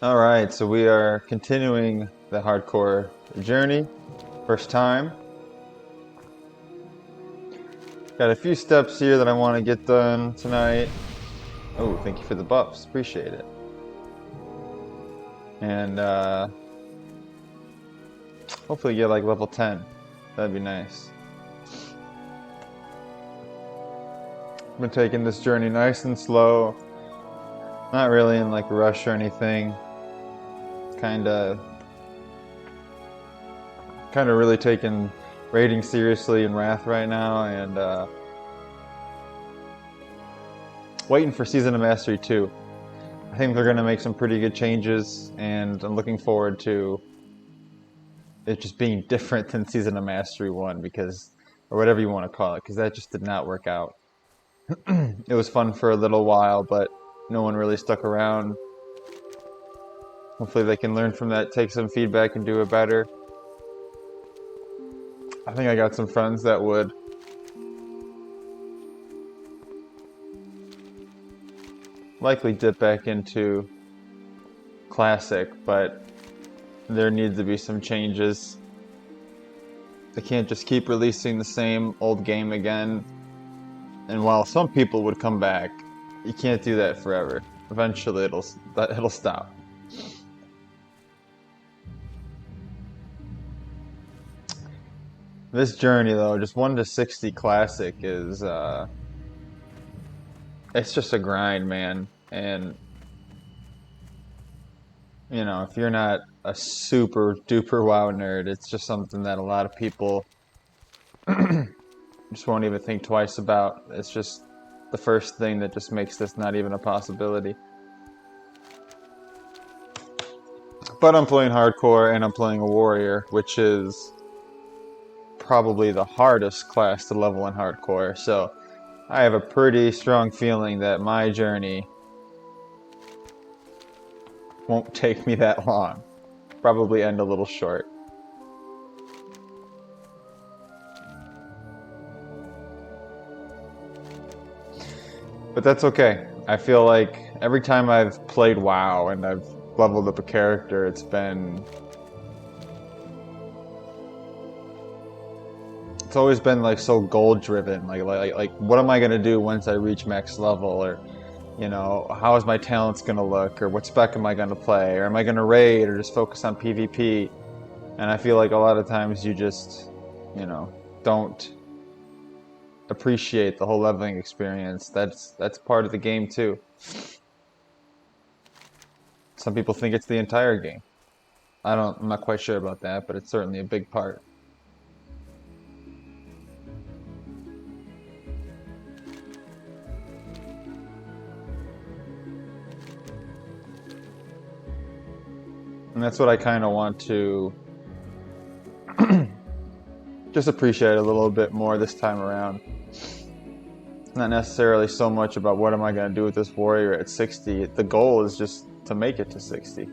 Alright, so we are continuing the hardcore journey. First time. Got a few steps here that I want to get done tonight. Oh, thank you for the buffs. Appreciate it. And hopefully get like level 10. That'd be nice. I've been taking this journey nice and slow. Not really in like a rush or anything. Kinda really taking raiding seriously in Wrath right now, and waiting for Season of Mastery 2. I think they're going to make some pretty good changes, and I'm looking forward to it just being different than Season of Mastery 1, because, or whatever you want to call it, because that just did not work out. It was fun for a little while, but no one really stuck around. Hopefully they can learn from that, take some feedback, and do it better. I think I got some friends that would likely dip back into Classic, but there needs to be some changes. They can't just keep releasing the same old game again. And while some people would come back, you can't do that forever. Eventually it'll stop. This journey though, just 1 to 60 Classic is it's just a grind, man. And you know, if you're not a super duper WoW nerd, it's just something that a lot of people just won't even think twice about. It's just the first thing that just makes this not even a possibility. But I'm playing hardcore and I'm playing a warrior, which is probably the hardest class to level in hardcore. So I have a pretty strong feeling that my journey won't take me that long. Probably end a little short. But that's okay. I feel like every time I've played WoW and I've leveled up a character, it's always been like so goal driven. Like what am I gonna do once I reach max level, or you know, how is my talents gonna look, or what spec am I gonna play, or am I gonna raid, or just focus on PvP? And I feel like a lot of times you just, you know, don't appreciate the whole leveling experience. That's part of the game too. Some people think it's the entire game. I'm not quite sure about that, but it's certainly a big part. And that's what I kind of want to just appreciate a little bit more this time around. Not necessarily so much about what am I going to do with this warrior at 60. The goal is just to make it to 60.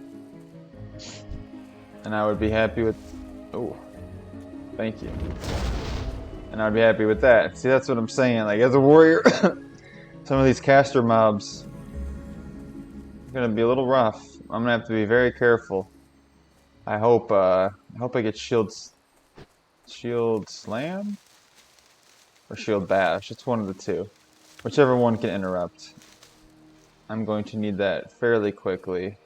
And I would be happy with... Oh, thank you. And I'd be happy with that. See, that's what I'm saying. Like, as a warrior, some of these caster mobs are going to be a little rough. I'm going to have to be very careful. I hope I get Shield Slam? Or Shield Bash. It's one of the two. Whichever one can interrupt. I'm going to need that fairly quickly.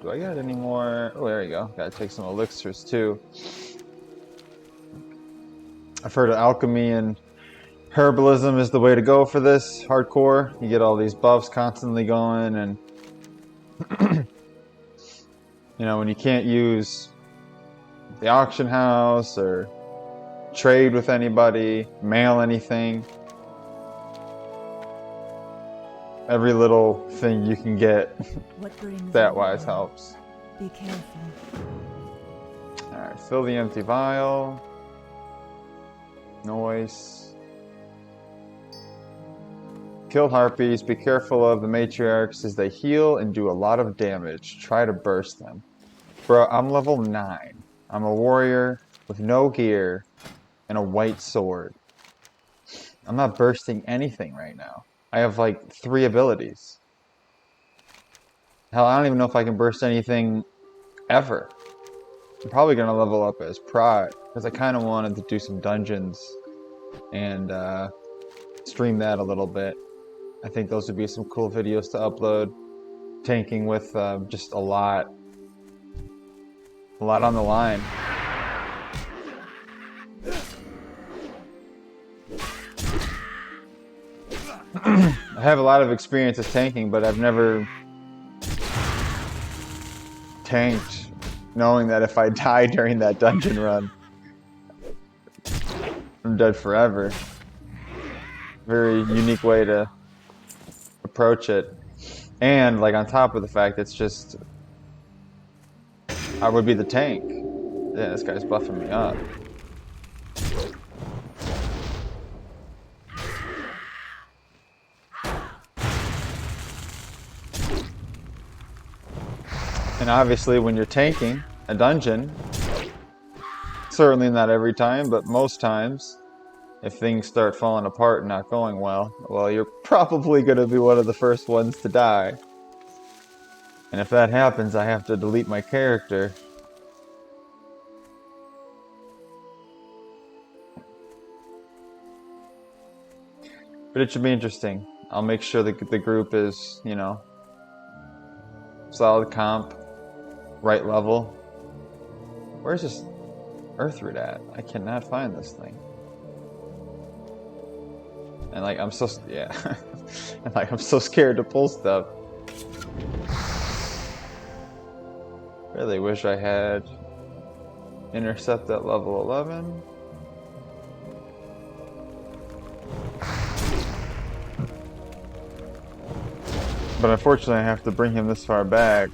Do I got any more? Oh, there you go. Gotta take some elixirs too. I've heard of alchemy and herbalism is the way to go for this hardcore. You get all these buffs constantly going, and you know, when you can't use the auction house or trade with anybody, mail anything, every little thing you can get that wise helps. Be careful. Alright, fill the empty vial. Noise. Kill harpies. Be careful of the matriarchs as they heal and do a lot of damage. Try to burst them. Bro, I'm level 9. I'm a warrior with no gear and a white sword. I'm not bursting anything right now. I have like 3 abilities. Hell, I don't even know if I can burst anything ever. I'm probably gonna level up as Prot, because I kind of wanted to do some dungeons and stream that a little bit. I think those would be some cool videos to upload. Tanking with just a lot on the line. I have a lot of experience as tanking, but I've never tanked knowing that if I die during that dungeon run, I'm dead forever. Very unique way to approach it. And like on top of the fact, it's just I would be the tank. Yeah, this guy's buffing me up. And obviously when you're tanking a dungeon, certainly not every time, but most times, if things start falling apart and not going well, you're probably going to be one of the first ones to die. And if that happens, I have to delete my character. But it should be interesting. I'll make sure that the group is, you know, solid comp, right level. Where's this Earthroot at? I cannot find this thing. And like I'm so and like I'm so scared to pull stuff. Really wish I had intercept at level 11. But unfortunately I have to bring him this far back.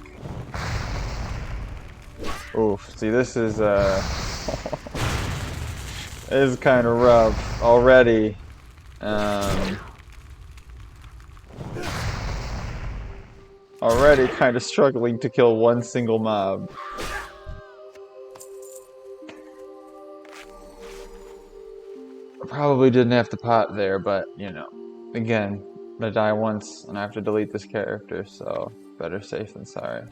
Oof, see this is is kind of rough already. Already kind of struggling to kill one single mob. I probably didn't have to pot there, but you know, again, I'm gonna die once and I have to delete this character, so better safe than sorry.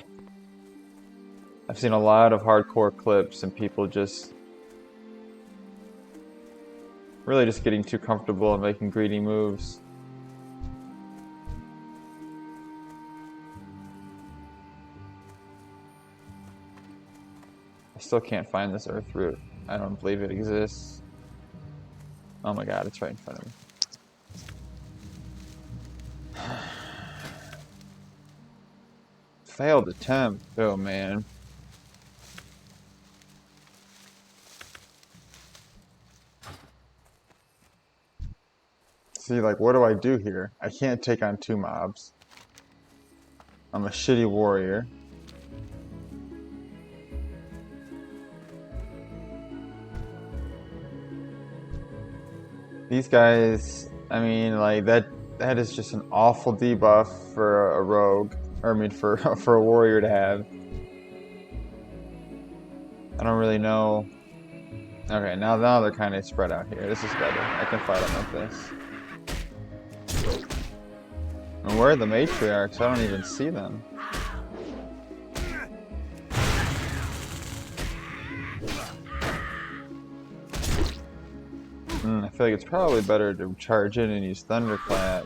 I've seen a lot of hardcore clips and people just really just getting too comfortable and making greedy moves. I still can't find this Earthroot. I don't believe it exists. Oh my god, it's right in front of me. Failed attempt. Oh man. See, like, what do I do here? I can't take on 2 mobs. I'm a shitty warrior. These guys, I mean, like, that is just an awful debuff for a rogue. Or, I mean, for a warrior to have. I don't really know. Okay, now they're kind of spread out here. This is better. I can fight them like this. And where are the matriarchs? I don't even see them. I feel like it's probably better to charge in and use Thunderclap.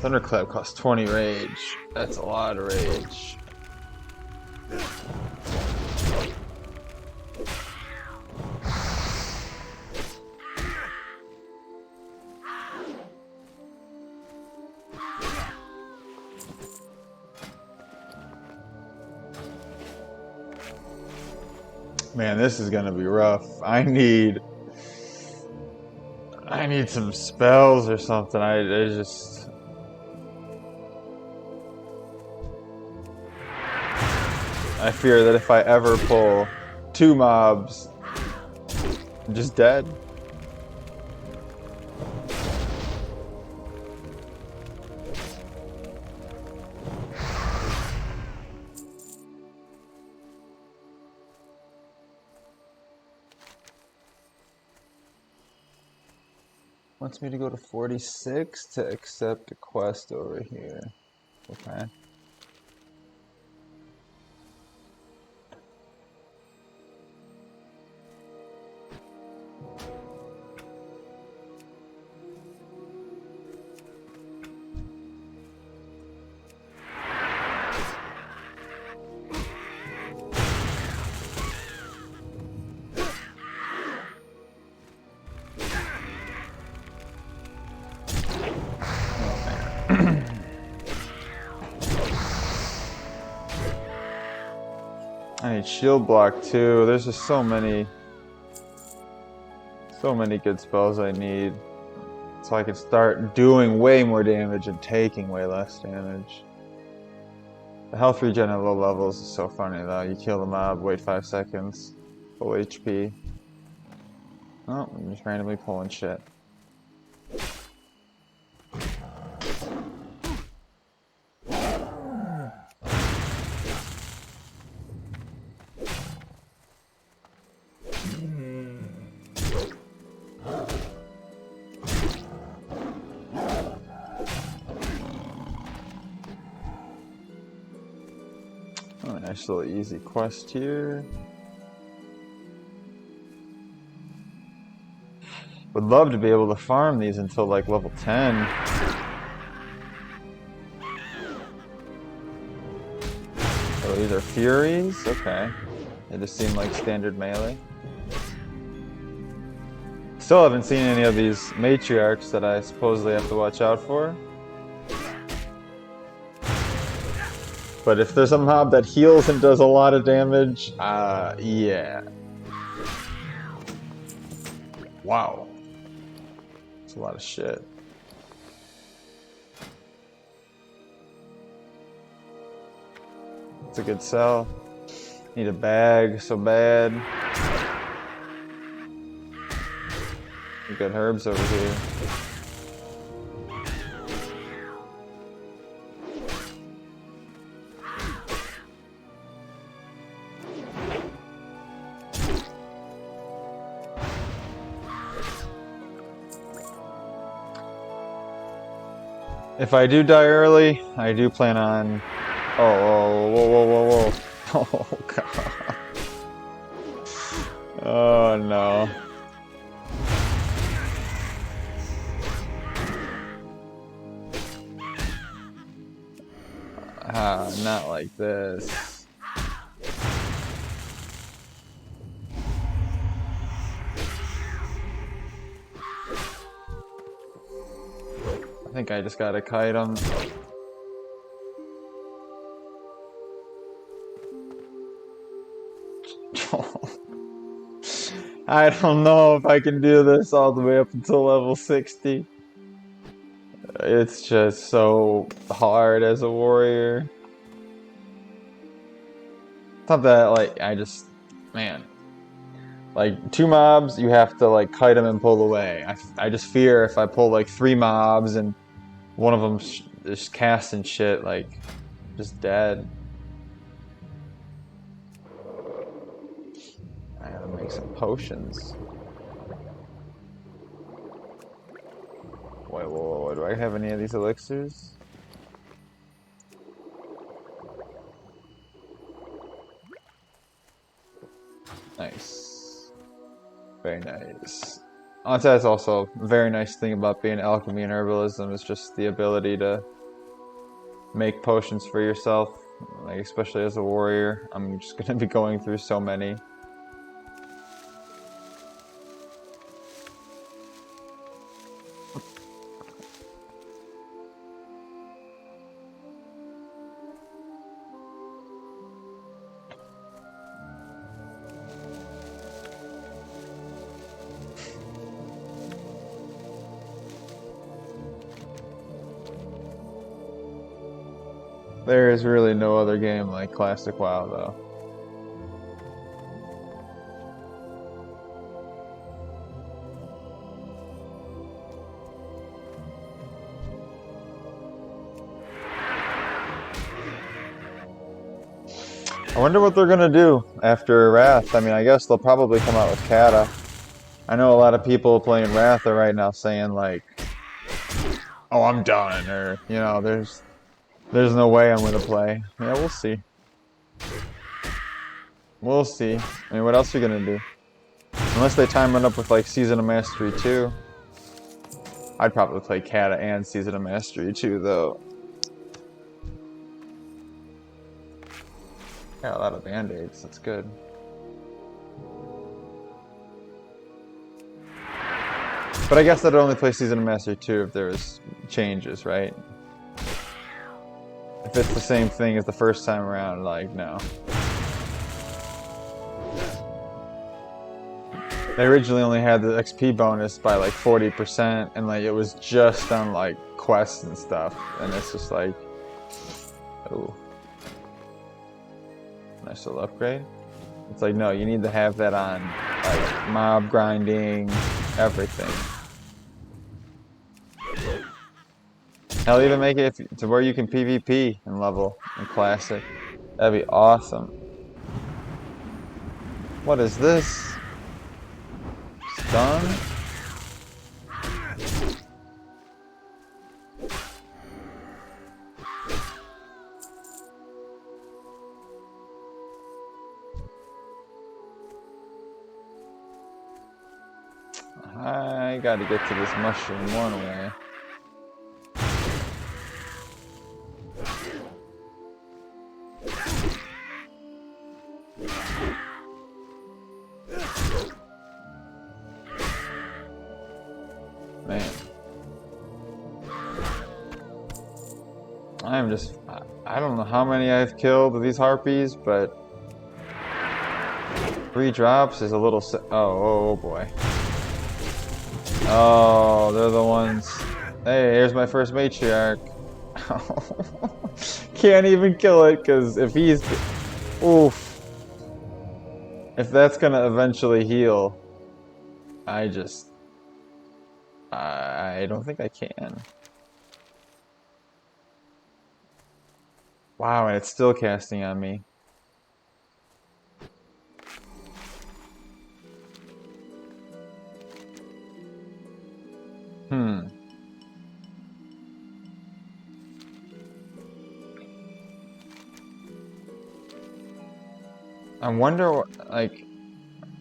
Thunderclap costs 20 rage. That's a lot of rage. Man, this is gonna be rough. I need some spells or something. I just I fear that if I ever pull 2 mobs, I'm just dead. Wants me to go to 46 to accept a quest over here. Okay. I need shield block too. There's just so many good spells I need. So I can start doing way more damage and taking way less damage. The health regen at low levels is so funny though. You kill the mob, wait 5 seconds, full HP. Oh, I'm just randomly pulling shit. Oh, nice little easy quest here. Would love to be able to farm these until like level 10. Oh, these are Furies? Okay. They just seem like standard melee. Still haven't seen any of these matriarchs that I supposedly have to watch out for. But if there's a mob that heals and does a lot of damage, yeah. Wow. That's a lot of shit. It's a good sell. Need a bag so bad. We got herbs over here. If I do die early, I do plan on... Oh, whoa. Oh, God. Oh, no. Not like this. I think I just gotta kite him. I don't know if I can do this all the way up until level 60. It's just so hard as a warrior. It's not that, like, man. Like, 2 mobs, you have to, like, kite them and pull away. I just fear if I pull, like, 3 mobs and one of them is casting shit, like, just dead. I gotta make some potions. Wait, whoa, do I have any of these elixirs? Nice. Very nice. That's also a very nice thing about being alchemy and herbalism is just the ability to make potions for yourself, like especially as a warrior. I'm just gonna be going through so many. There is really no other game like Classic WoW, though. I wonder what they're gonna do after Wrath. I mean, I guess they'll probably come out with Kata. I know a lot of people playing Ratha right now saying like, "Oh, I'm done," or you know, there's no way I'm gonna play. Yeah, we'll see. We'll see. I mean, what else are you gonna do? Unless they time it up with like Season of Mastery 2. I'd probably play Kata and Season of Mastery 2 though. Got a lot of band-aids, that's good. But I guess I'd only play Season of Mastery 2 if there was changes, right? If it's the same thing as the first time around, like, no. They originally only had the XP bonus by like 40%, and like it was just on like quests and stuff, and it's just like, oh, nice little upgrade. It's like, no, you need to have that on like mob grinding, everything. Hell, even make it to where you can PvP and level in Classic. That'd be awesome. What is this? Stun? I gotta get to this mushroom one way. Man. I'm just, I don't know how many I've killed of these harpies, but 3 drops is a little, oh boy. Oh, they're the ones. Hey, here's my first matriarch. Can't even kill it, because if he's, oof. If that's gonna eventually heal, I don't think I can. Wow, and it's still casting on me. I wonder, like,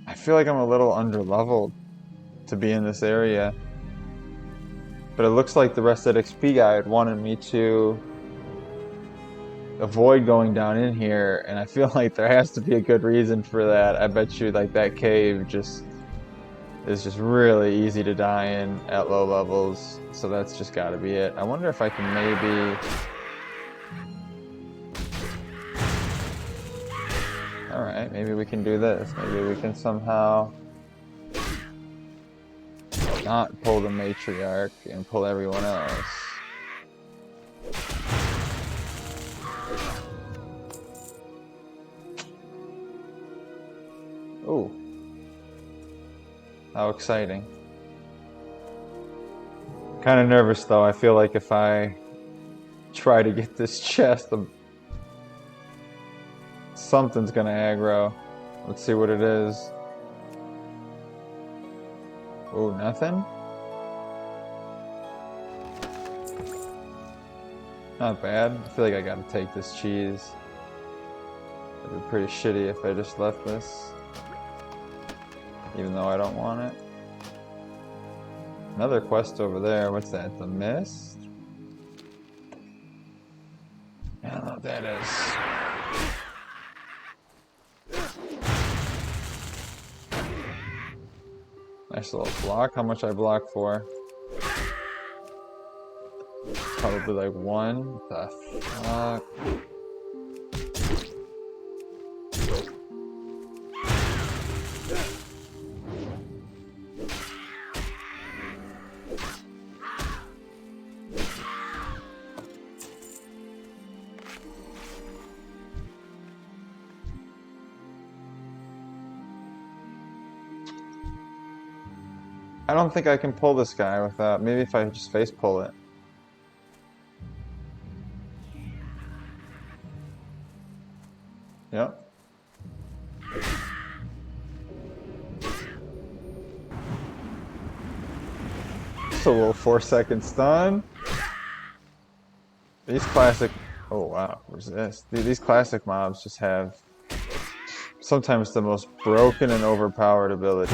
I feel like I'm a little underleveled to be in this area. But it looks like the rest of that XP guide wanted me to avoid going down in here, and I feel like there has to be a good reason for that. I bet you, like, that cave is just really easy to die in at low levels, so that's just gotta be it. I wonder if I can maybe... Alright, maybe we can do this. Maybe we can somehow not pull the matriarch and pull everyone else. Ooh. How exciting. Kind of nervous though. I feel like if I try to get this chest, something's gonna aggro. Let's see what it is. Oh, nothing? Not bad. I feel like I gotta take this cheese. It'd be pretty shitty if I just left this. Even though I don't want it. Another quest over there. What's that? The Mist? I don't know what that is. Nice little block. How much I block for? Probably like 1. What the fuck? I don't think I can pull this guy without, maybe if I just face pull it. Yep. a little 4-second stun. These classic... Oh wow, resist. These classic mobs just have sometimes the most broken and overpowered abilities.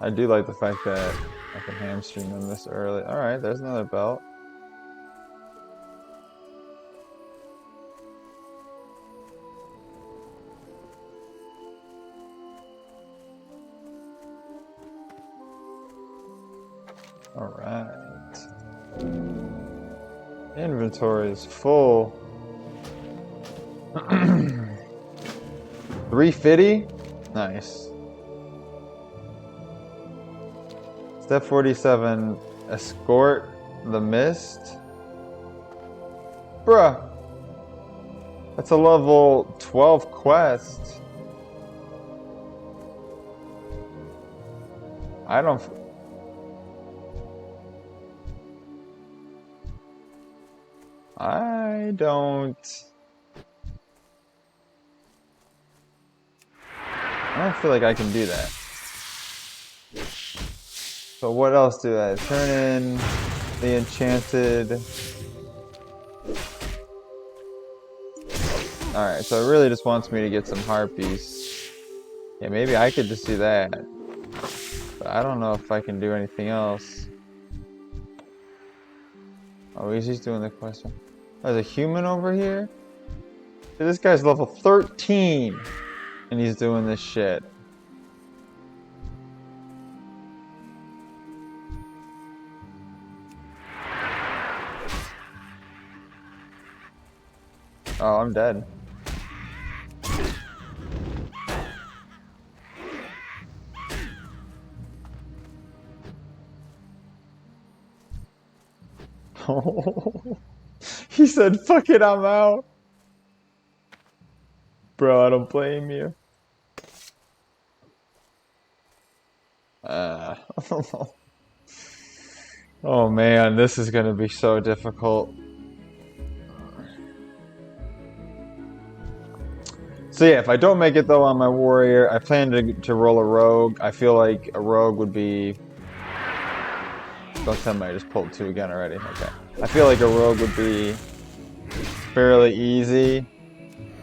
I do like the fact that I can hamstring them this early. Alright, there's another belt. Alright. Inventory is full. 350? Nice. Step 47, escort the mist. Bruh. That's a level 12 quest. I don't... I don't feel like I can do that. So what else do I turn in? The enchanted. Alright, so it really just wants me to get some harpies. Yeah, maybe I could just do that. But I don't know if I can do anything else. Oh, he's just doing the question. There's a human over here? Dude, this guy's level 13 and he's doing this shit. Oh, I'm dead. He said, fuck it, I'm out. Bro, I don't blame you. Oh man, this is gonna be so difficult. So yeah, if I don't make it though on my warrior, I plan to roll a rogue. I feel like a rogue would be... Don't tell me I just pulled 2 again already. Okay. I feel like a rogue would be fairly easy.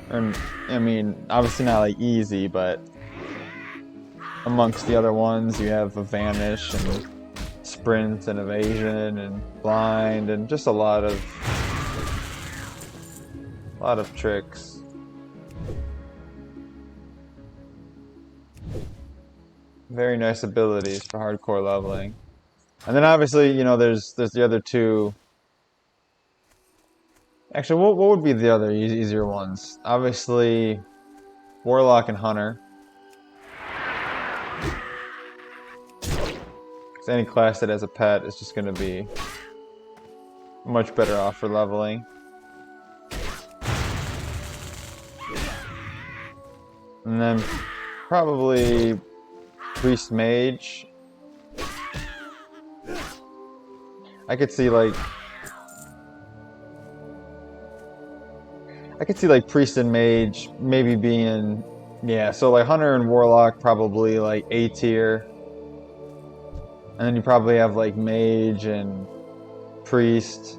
And I mean, obviously not like easy, but amongst the other ones, you have a vanish and sprint and evasion and blind and just a lot of tricks. Very nice abilities for hardcore leveling. And then obviously, you know, there's the other 2. Actually, what would be the other easier ones? Obviously, Warlock and Hunter. Because any class that has a pet is just going to be much better off for leveling. And then probably Priest Mage. I could see like Priest and Mage maybe being, yeah, so like Hunter and Warlock probably like A tier. And then you probably have like Mage and Priest.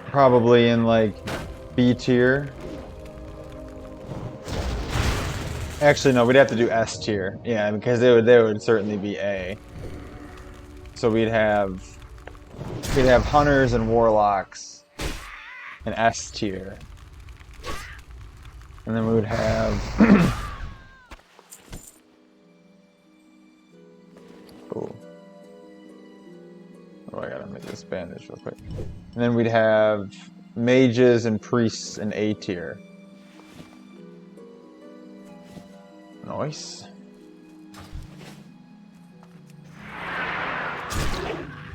Probably in like B tier. Actually, no, we'd have to do S tier. Yeah, because they would certainly be A. So we'd have Hunters and Warlocks in S tier. And then we would have oh, I gotta make this bandage real quick. And then we'd have Mages and Priests in A tier. Nice.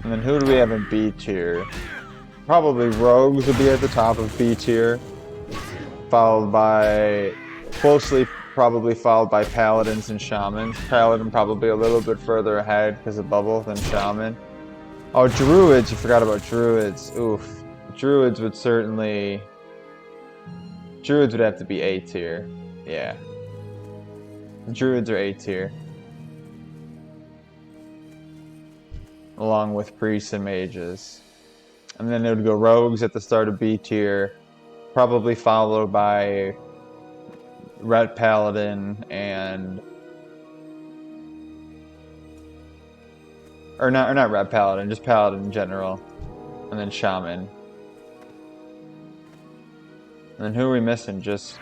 And then who do we have in B tier? Probably Rogues would be at the top of B tier. Followed by, probably followed by Paladins and Shamans. Paladin probably a little bit further ahead because of Bubble than Shaman. Oh, Druids, you forgot about Druids. Oof. Druids would certainly... Druids would have to be A tier. Yeah. Druids are A tier. Along with priests and mages. And then it would go rogues at the start of B tier. Probably followed by Ret Paladin and... Or not Ret Paladin, just Paladin in general. And then Shaman. And then who are we missing? Just...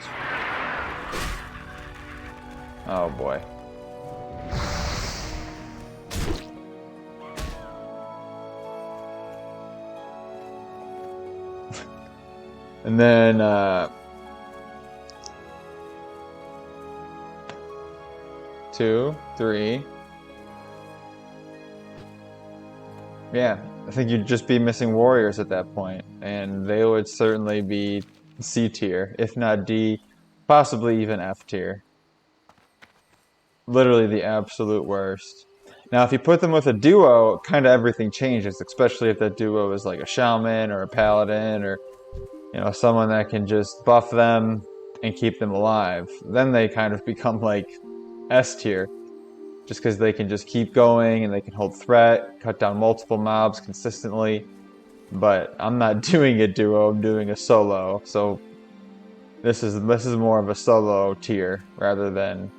Oh boy. And then, 2, 3. Yeah, I think you'd just be missing warriors at that point, and they would certainly be C tier, if not D, possibly even F tier. Literally the absolute worst. Now, if you put them with a duo, kind of everything changes, especially if that duo is like a shaman or a paladin or, you know, someone that can just buff them and keep them alive. Then they kind of become like S tier, just because they can just keep going and they can hold threat, cut down multiple mobs consistently. But I'm not doing a duo, I'm doing a solo. So this is more of a solo tier rather than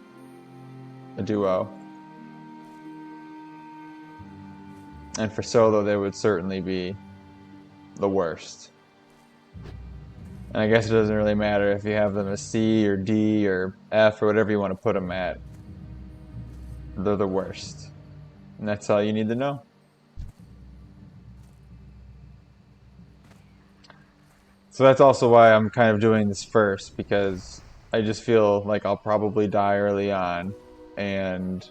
a duo. And for solo, they would certainly be the worst. And I guess it doesn't really matter if you have them as C or D or F or whatever you want to put them at. They're the worst. And that's all you need to know. So that's also why I'm kind of doing this first, because I just feel like I'll probably die early on, and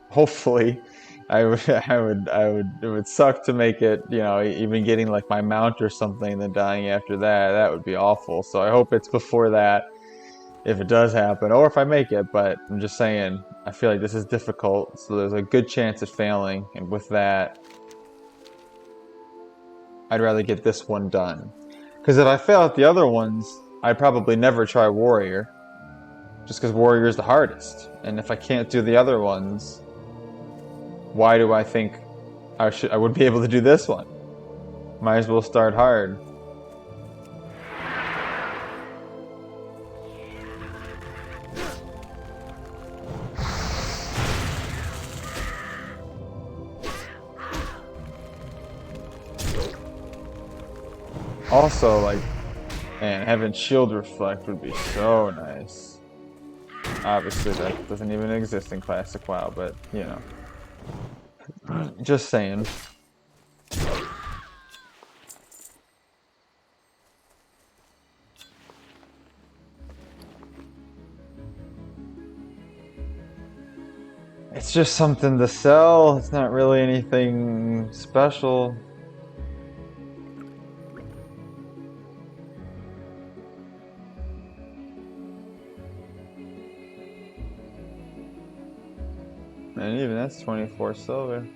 hopefully it would suck to make it, you know, even getting like my mount or something and then dying after that. That would be awful. So I hope it's before that, if it does happen, or if I make it. But I'm just saying, I feel like this is difficult, so there's a good chance of failing, and with that, I'd rather get this one done. Because if I fail at the other ones, I'd probably never try Warrior, just because Warrior is the hardest. And if I can't do the other ones, why do I think I would be able to do this one? Might as well start hard. Also, like, man, having Shield Reflect would be so nice. Obviously, that doesn't even exist in Classic WoW, but, you know. Just saying. It's just something to sell. It's not really anything special. And even that's 24 silver.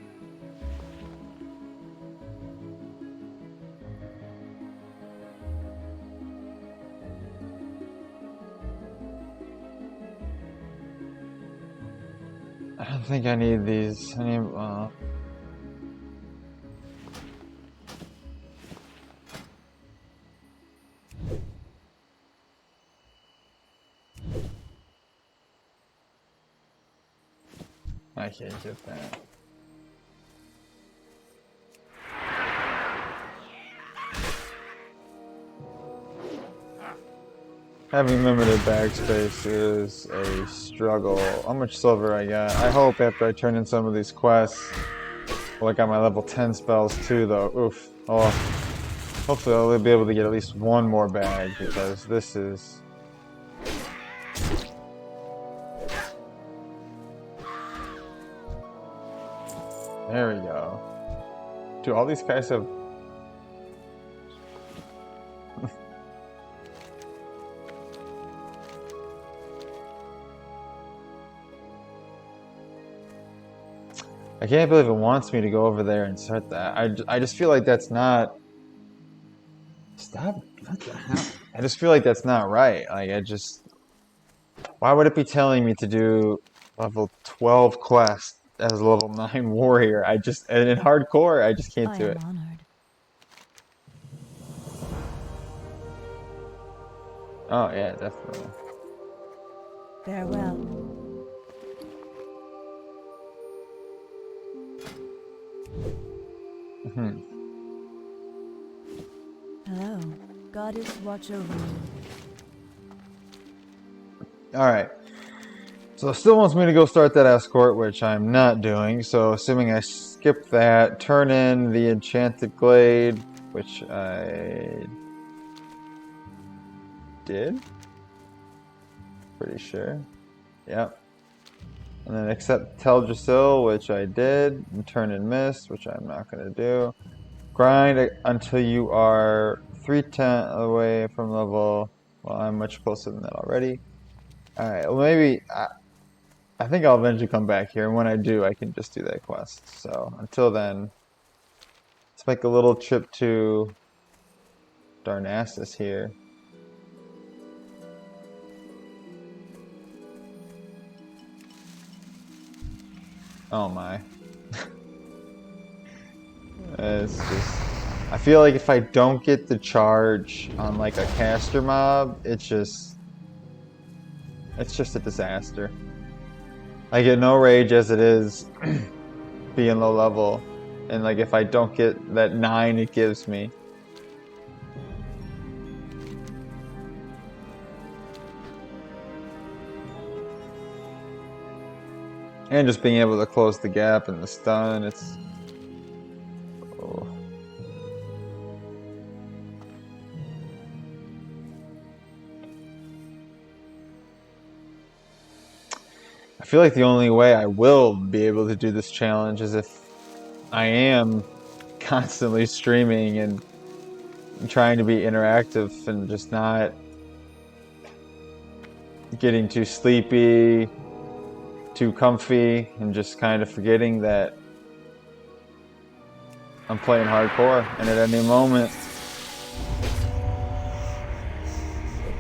I don't think I need these. I need, I can't get that. Having limited backspace is a struggle. How much silver I got? I hope after I turn in some of these quests, well, I got my level 10 spells too, though. Oof. Oh, hopefully I'll be able to get at least one more bag, because this is... There we go. Do all these guys have... I can't believe it wants me to go over there and start that. I just feel like that's not Stop. What the hell? I just feel like that's not right. Like, I just... Why would it be telling me to do level 12 quest as a level 9 warrior? I just... And in hardcore, I just can't I do am it. honored. Oh, yeah, definitely. Farewell. Hello. Goddess, watch over me. Alright. So it still wants me to go start that escort, which I'm not doing. So assuming I skip that, turn in the Enchanted Glade, which I did. Pretty sure. Yep. And then accept Teldrassil, which I did, and turn in Mist, which I'm not going to do. Grind until you are 310 away from level... Well, I'm much closer than that already. Alright, well maybe... I think I'll eventually come back here, and when I do, I can just do that quest. So, until then, let's make a little trip to Darnassus here. Oh my. It's just... I feel like if I don't get the charge on like a caster mob, it's just a disaster. I get no rage as it is being low level, and like if I don't get that 9 it gives me. And just being able to close the gap and the stun, it's... Oh. I feel like the only way I will be able to do this challenge is if I am constantly streaming and trying to be interactive and just not getting too sleepy, too comfy, and just kind of forgetting that I'm playing hardcore, and at any moment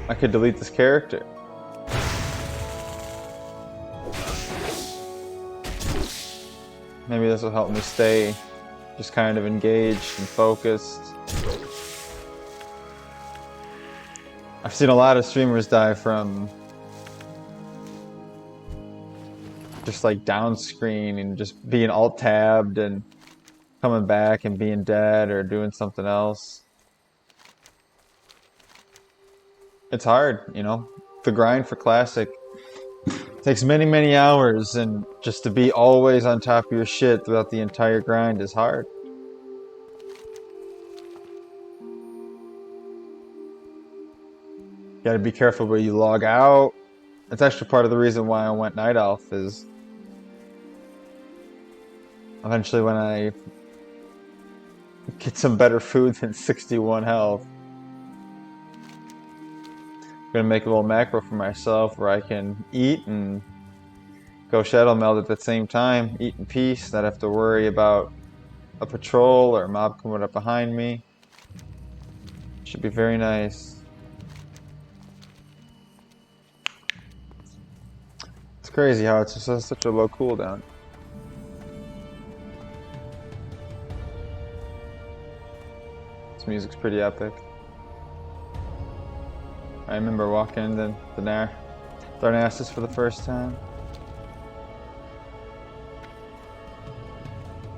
I could delete this character. Maybe this will help me stay just kind of engaged and focused. I've seen a lot of streamers die from just like down screen and just being alt tabbed and coming back and being dead or doing something else. It's hard, you know. The grind for Classic takes many, many hours, and just to be always on top of your shit throughout the entire grind is hard. You gotta be careful where you log out. That's actually part of the reason why I went Night Elf, is eventually when I get some better food than 61 health, I'm gonna make a little macro for myself where I can eat and go Shadow Meld at the same time, eat in peace, not have to worry about a patrol or a mob coming up behind me. Should be very nice. It's crazy how it's just such a low cooldown. This music's pretty epic. I remember walking into the Darnassus for the first time.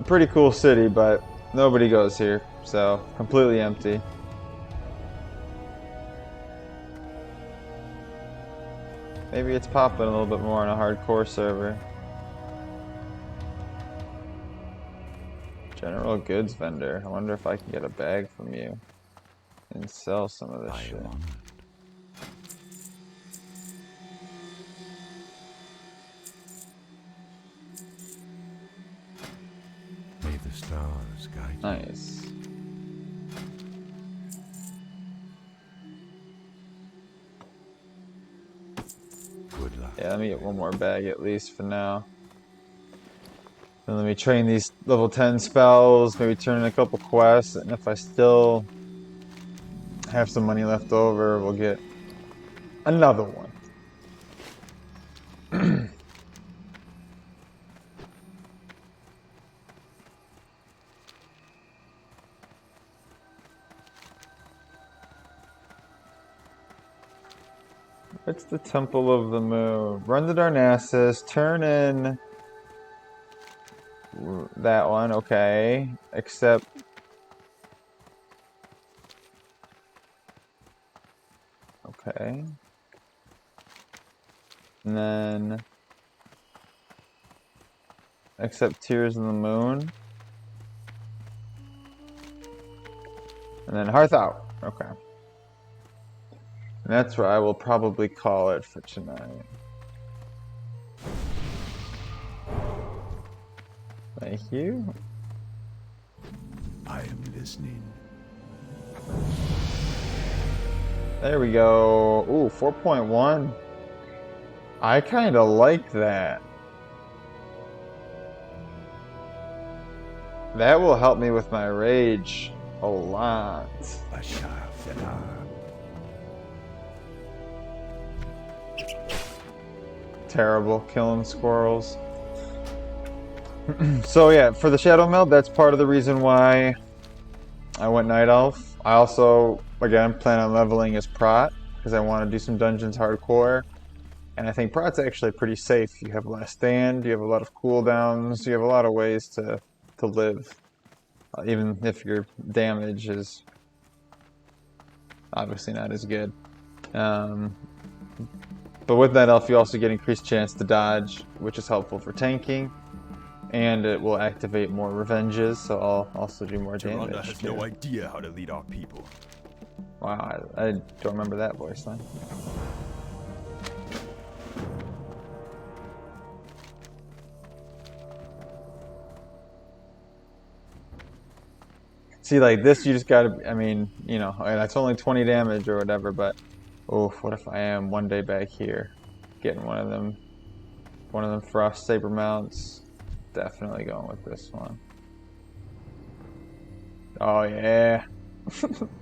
Pretty cool city, but nobody goes here, so completely empty. Maybe it's popping a little bit more on a hardcore server. General goods vendor. I wonder if I can get a bag from you and sell some of this shit. May the stars guide you. Nice. Good luck. Yeah, let me get one more bag at least for now. And let me train these level 10 spells, maybe turn in a couple quests, and if I still have some money left over, we'll get another one. It's the Temple of the Moon. Run to Darnassus, turn in that one, okay. Except okay. And then accept Tears of the Moon. And then Hearth out. Okay. And that's where I will probably call it for tonight. Thank you. I am listening. There we go. Ooh, 4.1. I kind of like that. That will help me with my rage a lot. Bashar Felar. Terrible, killing squirrels. So yeah, for the Shadow Meld, that's part of the reason why I went Night Elf. I also, again, plan on leveling as Prot, because I want to do some dungeons hardcore. And I think Prot's actually pretty safe. You have less stand, you have a lot of cooldowns, you have a lot of ways to live. Even if your damage is obviously not as good. But with that elf, you also get increased chance to dodge, which is helpful for tanking. And it will activate more revenges, so I'll also do more Tyrande damage. has no idea how to lead our people. Wow, I don't remember that voice line. See, like this, you just gotta, I mean, you know, that's only 20 damage or whatever, but, oof, what if I am one day back here? Getting one of them Frost Saber mounts. Definitely going with this one. Oh yeah.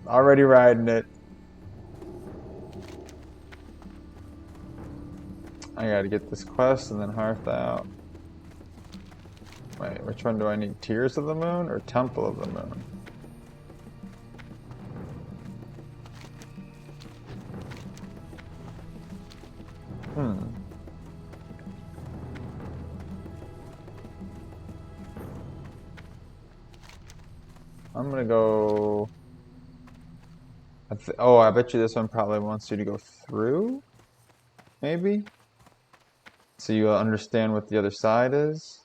Already riding it. I gotta get this quest and then Hearth out. Wait, which one do I need? Tears of the Moon or Temple of the Moon? I'm gonna go. Oh, I bet you this one probably wants you to go through. Maybe? So you understand what the other side is?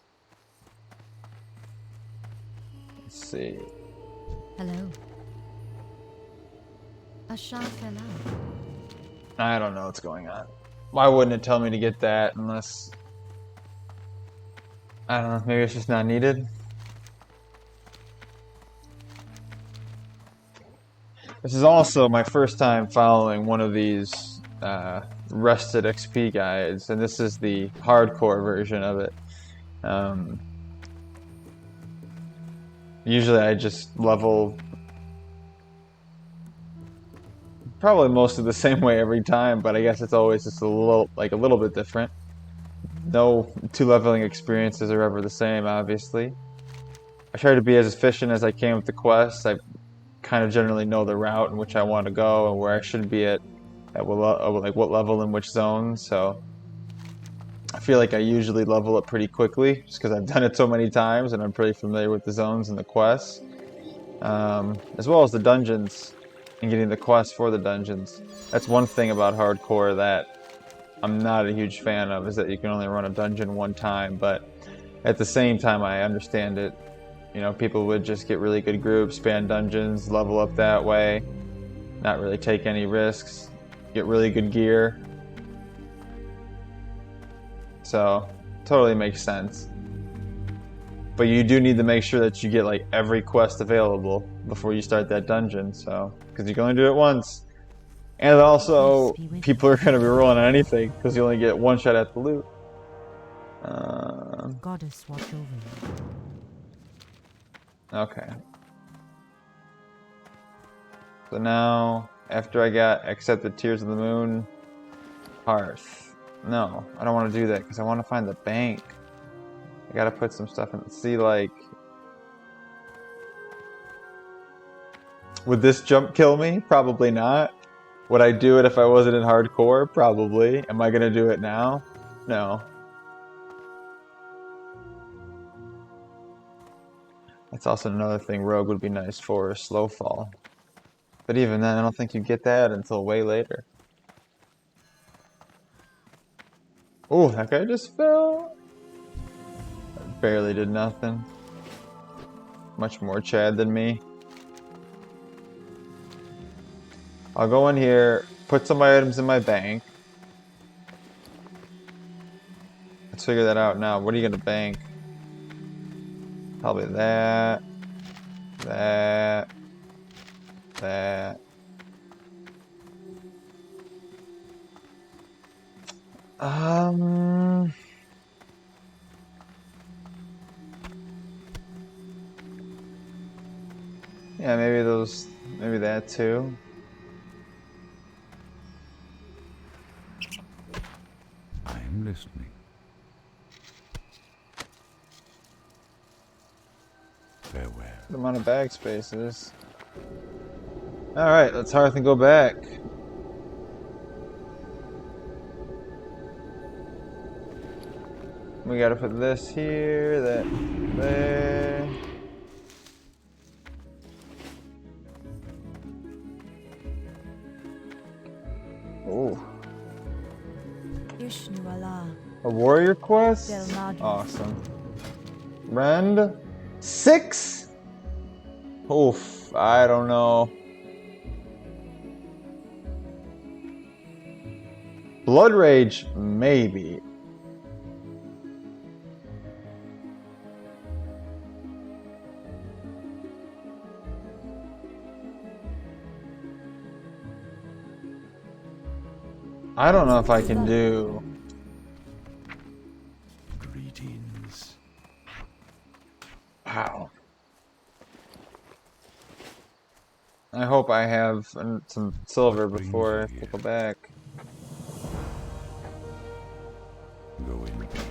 Let's see. Hello. Bashar Felar. I don't know what's going on. Why wouldn't it tell me to get that unless... I don't know, maybe it's just not needed? This is also my first time following one of these rested XP guides, and this is the hardcore version of it. Usually I just level probably most of the same way every time, but I guess it's always just a little bit different. No two leveling experiences are ever the same, obviously. I try to be as efficient as I can with the quests. I kind of generally know the route in which I want to go and where I should be at what level in which zone, so I feel like I usually level up pretty quickly just because I've done it so many times and I'm pretty familiar with the zones and the quests, as well as the dungeons and getting the quests for the dungeons. That's one thing about hardcore that I'm not a huge fan of, is that you can only run a dungeon one time, but at the same time I understand it. You know, people would just get really good groups, span dungeons, level up that way, not really take any risks, get really good gear. So, totally makes sense. But you do need to make sure that you get like every quest available before you start that dungeon, so, because you can only do it once. And also, people are going to be rolling on anything, because you only get one shot at the loot. Goddess watch over you. Okay. So now, after I got accepted Tears of the Moon Hearth. No, I don't want to do that because I want to find the bank. I gotta put some stuff in. See, like, would this jump kill me? Probably not. Would I do it if I wasn't in hardcore? Probably. Am I gonna do it now? No. That's also another thing Rogue would be nice for, slow fall. But even then, I don't think you get that until way later. Oh, that guy just fell. Barely did nothing. Much more Chad than me. I'll go in here, put some items in my bank. Let's figure that out now. What are you gonna bank? Probably that. That. Yeah, maybe that too. I'm listening. Farewell. Good amount of bag spaces. Alright, let's Hearth and go back. We gotta put this here, that there. Oh. Ishnu Allah. A warrior quest? Del Magus. Awesome. Rend? 6? Oof, I don't know. Blood Rage, maybe. I don't know if I can do. Greetings. Wow. I hope I have some silver before I have to go back. Go in peace.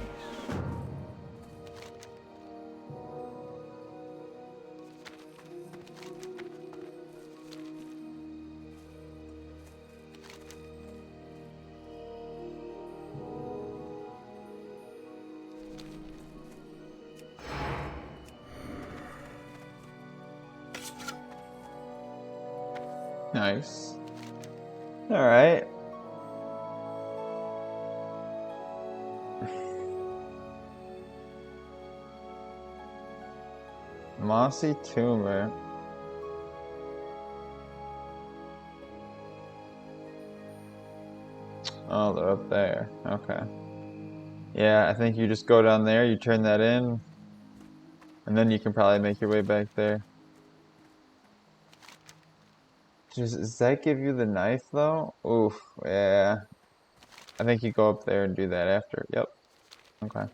Nice. Alright. Mossy tumor. Oh, they're up there. Okay. Yeah, I think you just go down there, you turn that in, and then you can probably make your way back there. Does that give you the knife, though? Oof, yeah. I think you go up there and do that after. Yep. Okay.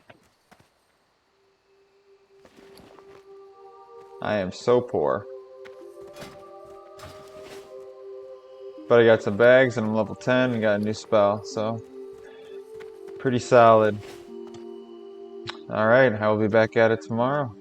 I am so poor. But I got some bags and I'm level 10 and got a new spell, so pretty solid. Alright, I will be back at it tomorrow.